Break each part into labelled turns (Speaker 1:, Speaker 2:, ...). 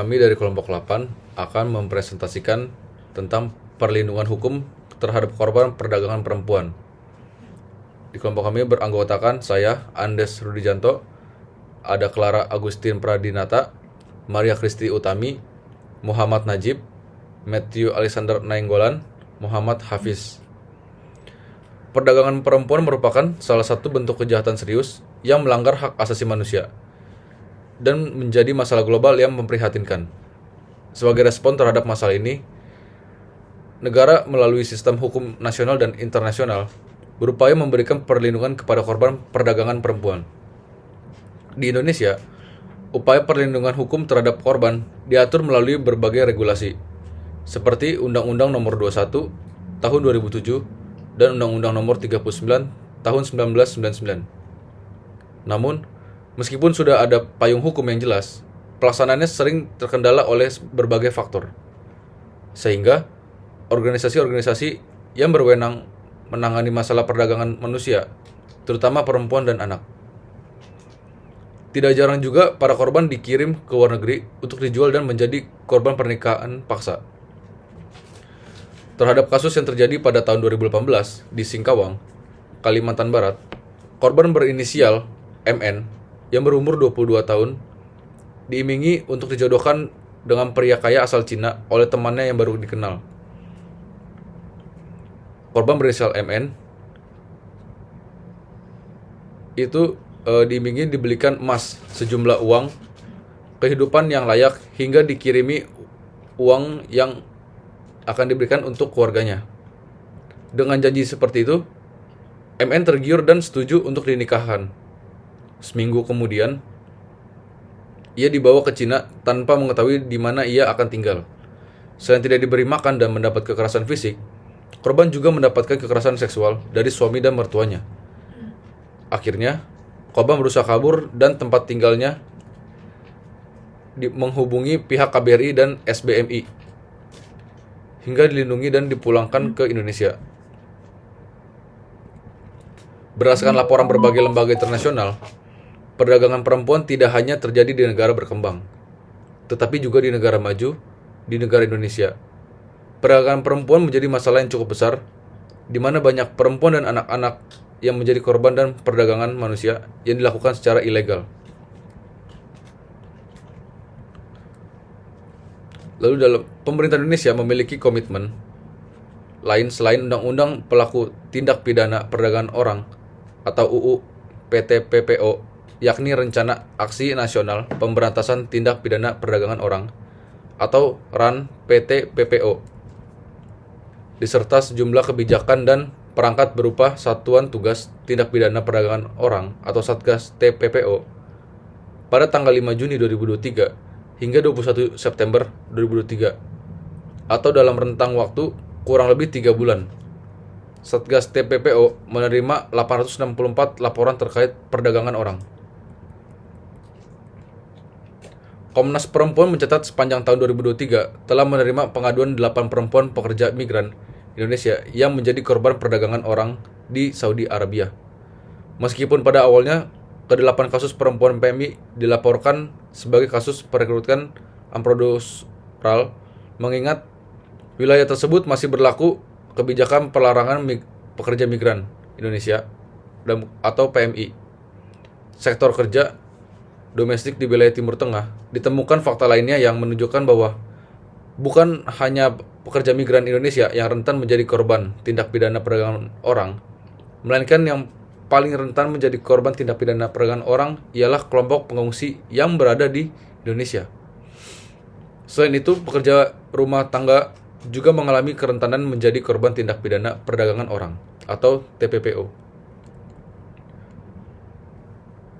Speaker 1: Kami dari kelompok 8 akan mempresentasikan tentang perlindungan hukum terhadap korban perdagangan perempuan. Di kelompok kami beranggotakan saya, Andes Rudijanto, ada Clara Agustin Pradinata, Maria Kristi Utami, Muhammad Najib, Matthew Alexander Nainggolan, Muhammad Hafiz. Perdagangan perempuan merupakan salah satu bentuk kejahatan serius yang melanggar hak asasi manusia dan menjadi masalah global yang memprihatinkan. Sebagai respon terhadap masalah ini, negara melalui sistem hukum nasional dan internasional berupaya memberikan perlindungan kepada korban perdagangan perempuan. Di Indonesia, upaya perlindungan hukum terhadap korban diatur melalui berbagai regulasi, seperti Undang-Undang Nomor 21 Tahun 2007 dan Undang-Undang Nomor 39 Tahun 1999. Namun, meskipun sudah ada payung hukum yang jelas, pelaksanaannya sering terkendala oleh berbagai faktor. Sehingga, organisasi-organisasi yang berwenang menangani masalah perdagangan manusia, terutama perempuan dan anak. Tidak jarang juga para korban dikirim ke luar negeri untuk dijual dan menjadi korban pernikahan paksa. Terhadap kasus yang terjadi pada tahun 2018 di Singkawang, Kalimantan Barat, korban berinisial MN yang berumur 22 tahun diimingi untuk dijodohkan dengan pria kaya asal Cina oleh temannya yang baru dikenal. Korban berinisial MN itu diimingi dibelikan emas sejumlah uang, kehidupan yang layak, hingga dikirimi uang yang akan diberikan untuk keluarganya. Dengan janji seperti itu, MN tergiur dan setuju untuk dinikahkan. Seminggu kemudian, ia dibawa ke Cina tanpa mengetahui di mana ia akan tinggal. Selain tidak diberi makan dan mendapat kekerasan fisik, korban juga mendapatkan kekerasan seksual dari suami dan mertuanya. Akhirnya, korban berusaha kabur dan tempat tinggalnya menghubungi pihak KBRI dan SBMI hingga dilindungi dan dipulangkan ke Indonesia. Berdasarkan laporan berbagai lembaga internasional, perdagangan perempuan tidak hanya terjadi di negara berkembang, tetapi juga di negara maju, di negara Indonesia. Perdagangan perempuan menjadi masalah yang cukup besar, di mana banyak perempuan dan anak-anak yang menjadi korban dan perdagangan manusia yang dilakukan secara ilegal. Lalu dalam pemerintah Indonesia memiliki komitmen lain selain Undang-Undang Pelaku Tindak Pidana Perdagangan Orang atau UU PTPPO, yakni Rencana Aksi Nasional Pemberantasan Tindak Pidana Perdagangan Orang atau RAN PTPPO, diserta sejumlah kebijakan dan perangkat berupa Satuan Tugas Tindak Pidana Perdagangan Orang atau Satgas TPPO pada tanggal 5 Juni 2023 hingga 21 September 2023 atau dalam rentang waktu kurang lebih 3 bulan. Satgas TPPO menerima 864 laporan terkait perdagangan orang. Komnas Perempuan mencatat sepanjang tahun 2023 telah menerima pengaduan 8 perempuan pekerja migran Indonesia yang menjadi korban perdagangan orang di Saudi Arabia. Meskipun pada awalnya ke-8 kasus perempuan PMI dilaporkan sebagai kasus perekrutan amprodural, mengingat wilayah tersebut masih berlaku kebijakan pelarangan pekerja migran Indonesia atau PMI. Sektor kerja domestik di wilayah Timur Tengah, ditemukan fakta lainnya yang menunjukkan bahwa bukan hanya pekerja migran Indonesia yang rentan menjadi korban tindak pidana perdagangan orang, melainkan yang paling rentan menjadi korban tindak pidana perdagangan orang ialah kelompok pengungsi yang berada di Indonesia. Selain itu, pekerja rumah tangga juga mengalami kerentanan menjadi korban tindak pidana perdagangan orang atau TPPO.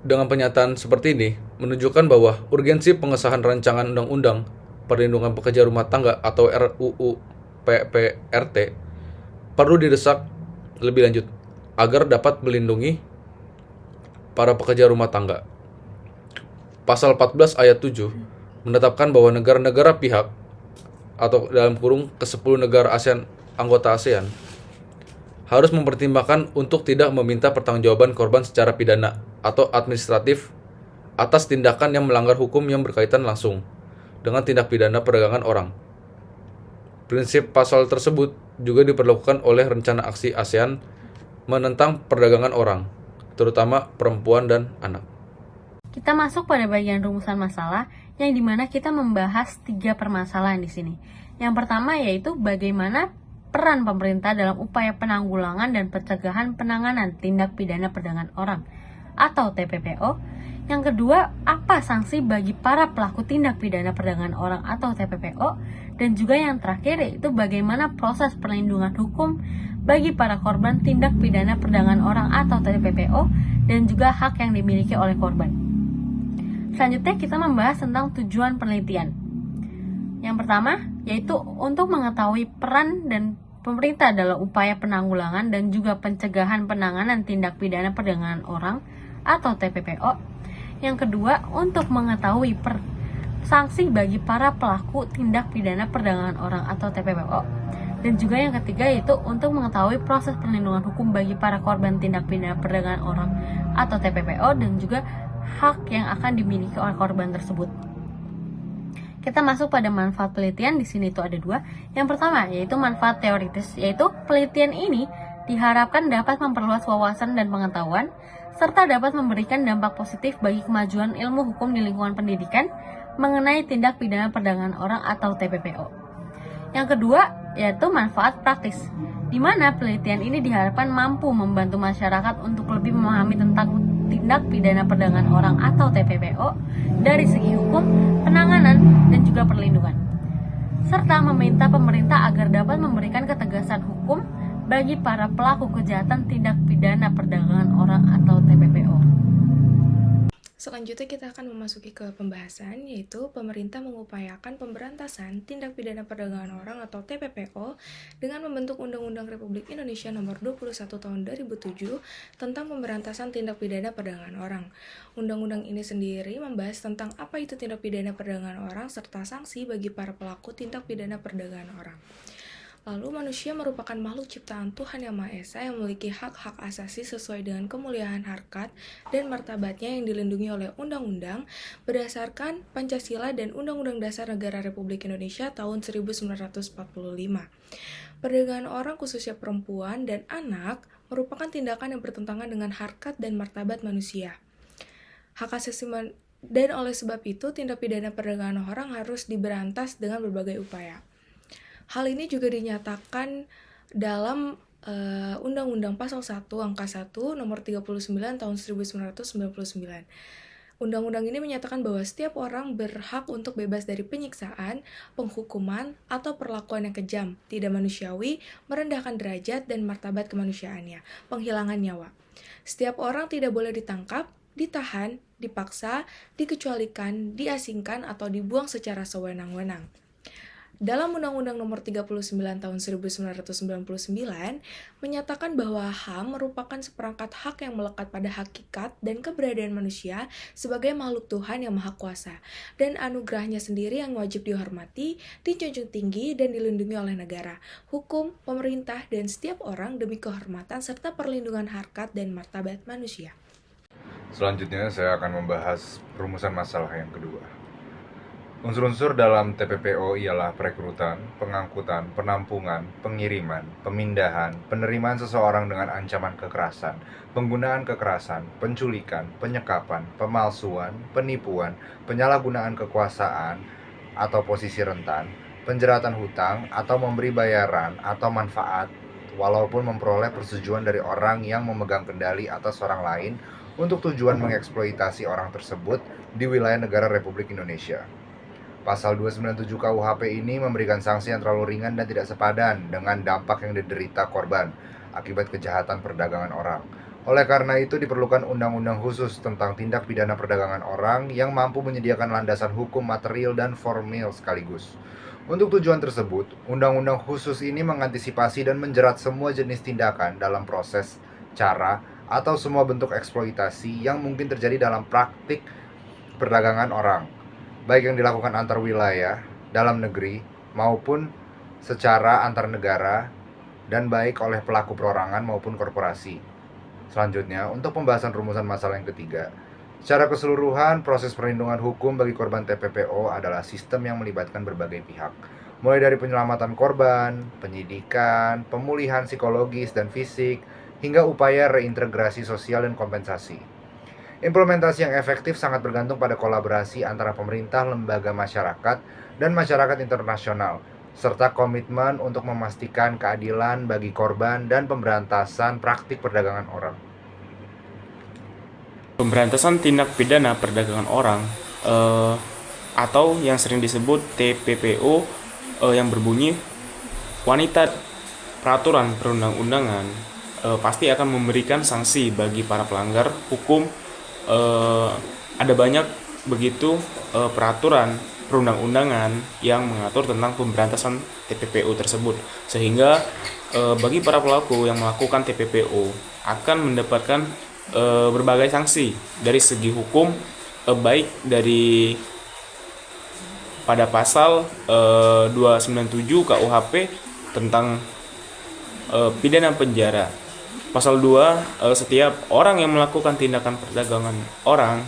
Speaker 1: Dengan pernyataan seperti ini menunjukkan bahwa urgensi pengesahan rancangan undang-undang Perlindungan Pekerja Rumah Tangga atau RUU PPRT perlu didesak lebih lanjut agar dapat melindungi para pekerja rumah tangga. Pasal 14 ayat 7 menetapkan bahwa negara-negara pihak atau dalam kurung ke-10 negara ASEAN anggota ASEAN harus mempertimbangkan untuk tidak meminta pertanggungjawaban korban secara pidana atau administratif atas tindakan yang melanggar hukum yang berkaitan langsung dengan tindak pidana perdagangan orang. Prinsip pasal tersebut juga diperlakukan oleh rencana aksi ASEAN menentang perdagangan orang, terutama perempuan dan anak.
Speaker 2: Kita masuk pada bagian rumusan masalah yang dimana kita membahas 3 permasalahan di sini. Yang pertama yaitu bagaimana peran pemerintah dalam upaya penanggulangan dan pencegahan penanganan tindak pidana perdagangan orang atau TPPO. Yang kedua, apa sanksi bagi para pelaku tindak pidana perdagangan orang atau TPPO? Dan juga yang terakhir yaitu bagaimana proses perlindungan hukum bagi para korban tindak pidana perdagangan orang atau TPPO dan juga hak yang dimiliki oleh korban. Selanjutnya kita membahas tentang tujuan penelitian. Yang pertama yaitu untuk mengetahui peran dan pemerintah dalam upaya penanggulangan dan juga pencegahan penanganan tindak pidana perdagangan orang atau TPPO. Yang kedua, untuk mengetahui sanksi bagi para pelaku tindak pidana perdagangan orang atau TPPO. Dan juga yang ketiga yaitu untuk mengetahui proses perlindungan hukum bagi para korban tindak pidana perdagangan orang atau TPPO dan juga hak yang akan dimiliki oleh korban tersebut. Kita masuk pada manfaat penelitian. Di sini itu ada 2. Yang pertama yaitu manfaat teoritis, yaitu penelitian ini diharapkan dapat memperluas wawasan dan pengetahuan serta dapat memberikan dampak positif bagi kemajuan ilmu hukum di lingkungan pendidikan mengenai tindak pidana perdagangan orang atau TPPO. Yang kedua yaitu manfaat praktis, di mana penelitian ini diharapkan mampu membantu masyarakat untuk lebih memahami tentang tindak pidana perdagangan orang atau TPPO dari segi hukum, penanganan, dan juga perlindungan, serta meminta pemerintah agar dapat memberikan ketegasan hukum bagi para pelaku kejahatan tindak pidana perdagangan orang atau TPPO.
Speaker 3: Selanjutnya kita akan memasuki ke pembahasan, yaitu pemerintah mengupayakan pemberantasan tindak pidana perdagangan orang atau TPPO dengan membentuk Undang-Undang Republik Indonesia Nomor 21 Tahun 2007 tentang pemberantasan tindak pidana perdagangan orang. Undang-undang ini sendiri membahas tentang apa itu tindak pidana perdagangan orang serta sanksi bagi para pelaku tindak pidana perdagangan orang. Lalu manusia merupakan makhluk ciptaan Tuhan Yang Maha Esa yang memiliki hak-hak asasi sesuai dengan kemuliaan harkat dan martabatnya yang dilindungi oleh undang-undang berdasarkan Pancasila dan Undang-Undang Dasar Negara Republik Indonesia tahun 1945. Perdagangan orang khususnya perempuan dan anak merupakan tindakan yang bertentangan dengan harkat dan martabat manusia. Hak asasi dan oleh sebab itu tindak pidana perdagangan orang harus diberantas dengan berbagai upaya. Hal ini juga dinyatakan dalam Undang-Undang Pasal 1 Angka 1 Nomor 39 Tahun 1999. Undang-undang ini menyatakan bahwa setiap orang berhak untuk bebas dari penyiksaan, penghukuman, atau perlakuan yang kejam, tidak manusiawi, merendahkan derajat dan martabat kemanusiaannya, penghilangan nyawa. Setiap orang tidak boleh ditangkap, ditahan, dipaksa, dikecualikan, diasingkan, atau dibuang secara sewenang-wenang. Dalam Undang-Undang Nomor 39 Tahun 1999 menyatakan bahwa HAM merupakan seperangkat hak yang melekat pada hakikat dan keberadaan manusia sebagai makhluk Tuhan yang Maha Kuasa, dan anugerahnya sendiri yang wajib dihormati, dijunjung tinggi, dan dilindungi oleh negara, hukum, pemerintah, dan setiap orang demi kehormatan serta perlindungan harkat dan martabat manusia.
Speaker 4: Selanjutnya saya akan membahas rumusan masalah yang kedua. Unsur-unsur dalam TPPO ialah perekrutan, pengangkutan, penampungan, pengiriman, pemindahan, penerimaan seseorang dengan ancaman kekerasan, penggunaan kekerasan, penculikan, penyekapan, pemalsuan, penipuan, penyalahgunaan kekuasaan atau posisi rentan, penjeratan hutang, atau memberi bayaran atau manfaat walaupun memperoleh persetujuan dari orang yang memegang kendali atas orang lain untuk tujuan mengeksploitasi orang tersebut di wilayah negara Republik Indonesia. Pasal 297 KUHP ini memberikan sanksi yang terlalu ringan dan tidak sepadan dengan dampak yang diderita korban akibat kejahatan perdagangan orang. Oleh karena itu diperlukan undang-undang khusus tentang tindak pidana perdagangan orang yang mampu menyediakan landasan hukum material dan formil sekaligus. Untuk tujuan tersebut, undang-undang khusus ini mengantisipasi dan menjerat semua jenis tindakan dalam proses, cara, atau semua bentuk eksploitasi yang mungkin terjadi dalam praktik perdagangan orang, baik yang dilakukan antar wilayah, dalam negeri, maupun secara antar negara, dan baik oleh pelaku perorangan maupun korporasi. Selanjutnya, untuk pembahasan rumusan masalah yang ketiga, Secara keseluruhan, proses perlindungan hukum bagi korban TPPO adalah sistem yang melibatkan berbagai pihak, mulai dari penyelamatan korban, penyidikan, pemulihan psikologis dan fisik, hingga upaya reintegrasi sosial dan kompensasi. Implementasi yang efektif sangat bergantung pada kolaborasi antara pemerintah, lembaga masyarakat, dan masyarakat internasional, serta komitmen untuk memastikan keadilan bagi korban dan pemberantasan praktik perdagangan orang.
Speaker 5: Pemberantasan tindak pidana perdagangan orang atau yang sering disebut TPPO yang berbunyi wanita. Peraturan perundang-undangan pasti akan memberikan sanksi bagi para pelanggar hukum. Ada banyak begitu peraturan perundang-undangan yang mengatur tentang pemberantasan TPPO tersebut, sehingga bagi para pelaku yang melakukan TPPO akan mendapatkan berbagai sanksi dari segi hukum, baik dari pada pasal 297 KUHP tentang pidana penjara. Pasal 2, setiap orang yang melakukan tindakan perdagangan orang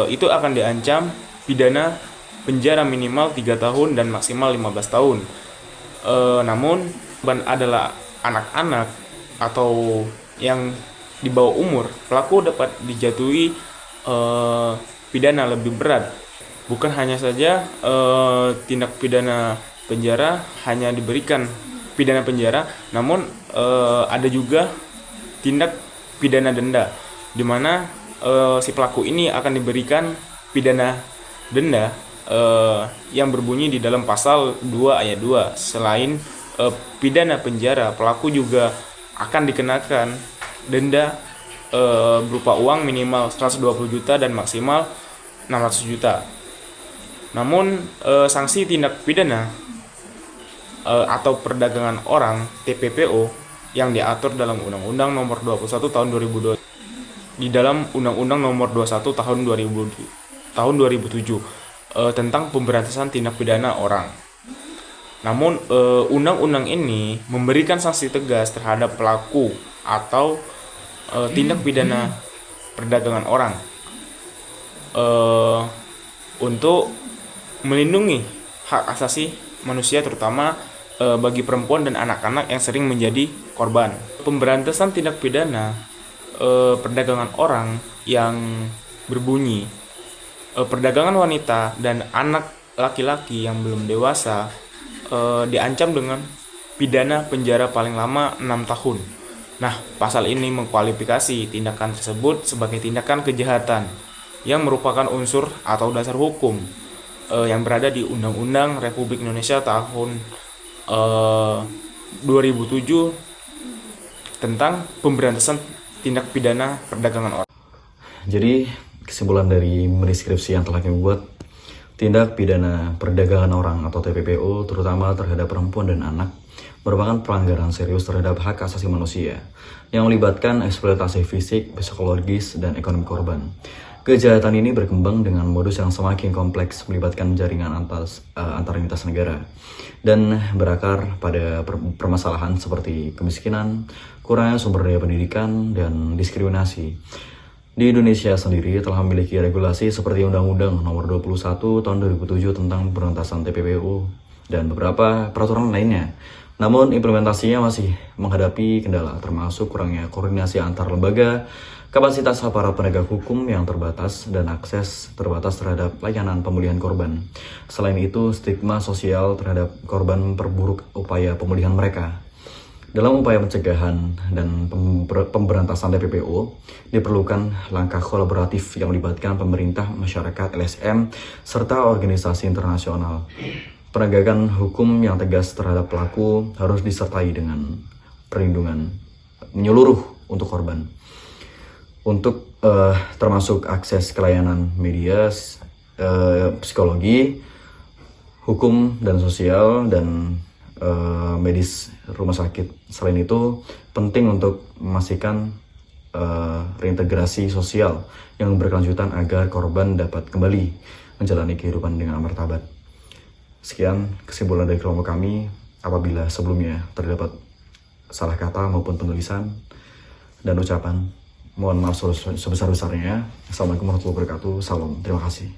Speaker 5: itu akan diancam pidana penjara minimal 3 tahun dan maksimal 15 tahun. Namun adalah anak-anak atau yang di bawah umur, pelaku dapat dijatuhi pidana lebih berat. Bukan hanya saja tindak pidana penjara hanya diberikan pidana penjara, namun ada juga tindak pidana denda, di mana si pelaku ini akan diberikan pidana denda yang berbunyi di dalam pasal 2 ayat 2. Selain pidana penjara, pelaku juga akan dikenakan denda berupa uang minimal 120 juta dan maksimal 600 juta. Namun sanksi tindak pidana atau perdagangan orang TPPO yang diatur dalam Undang-Undang Nomor 21 Tahun 2002 di dalam Undang-Undang Nomor 21 Tahun 2007 tentang pemberantasan tindak pidana orang. Namun undang-undang ini memberikan sanksi tegas terhadap pelaku atau tindak pidana perdagangan orang untuk melindungi hak asasi manusia, terutama bagi perempuan dan anak-anak yang sering menjadi korban. Pemberantasan tindak pidana perdagangan orang yang berbunyi perdagangan wanita dan anak laki-laki yang belum dewasa diancam dengan pidana penjara paling lama 6 tahun. Nah, pasal ini mengkualifikasi tindakan tersebut sebagai tindakan kejahatan yang merupakan unsur atau dasar hukum yang berada di Undang-Undang Republik Indonesia tahun 2007 tentang pemberantasan tindak pidana perdagangan orang.
Speaker 6: Jadi, kesimpulan dari deskripsi yang telah kami buat, tindak pidana perdagangan orang atau TPPO terutama terhadap perempuan dan anak merupakan pelanggaran serius terhadap hak asasi manusia yang melibatkan eksploitasi fisik, psikologis, dan ekonomi korban. Kejahatan ini berkembang dengan modus yang semakin kompleks, melibatkan jaringan antar entitas negara dan berakar pada permasalahan seperti kemiskinan, kurangnya sumber daya pendidikan, dan diskriminasi. Di Indonesia sendiri telah memiliki regulasi seperti Undang-Undang Nomor 21 Tahun 2007 tentang pemberantasan TPPO dan beberapa peraturan lainnya. Namun implementasinya masih menghadapi kendala, termasuk kurangnya koordinasi antar lembaga, kapasitas aparat penegak hukum yang terbatas, dan akses terbatas terhadap layanan pemulihan korban. Selain itu, stigma sosial terhadap korban memperburuk upaya pemulihan mereka. Dalam upaya pencegahan dan pemberantasan TPPO, diperlukan langkah kolaboratif yang melibatkan pemerintah, masyarakat, LSM, serta organisasi internasional. Penegakan hukum yang tegas terhadap pelaku harus disertai dengan perlindungan menyeluruh untuk korban. Untuk termasuk akses ke layanan media, psikologi, hukum dan sosial, dan medis rumah sakit. Selain itu, penting untuk memastikan reintegrasi sosial yang berkelanjutan agar korban dapat kembali menjalani kehidupan dengan martabat. Sekian kesimpulan dari kelompok kami. Apabila sebelumnya terdapat salah kata maupun penulisan dan ucapan, Mohon maaf sebesar-besarnya. Assalamualaikum warahmatullahi wabarakatuh. Salam. Terima kasih.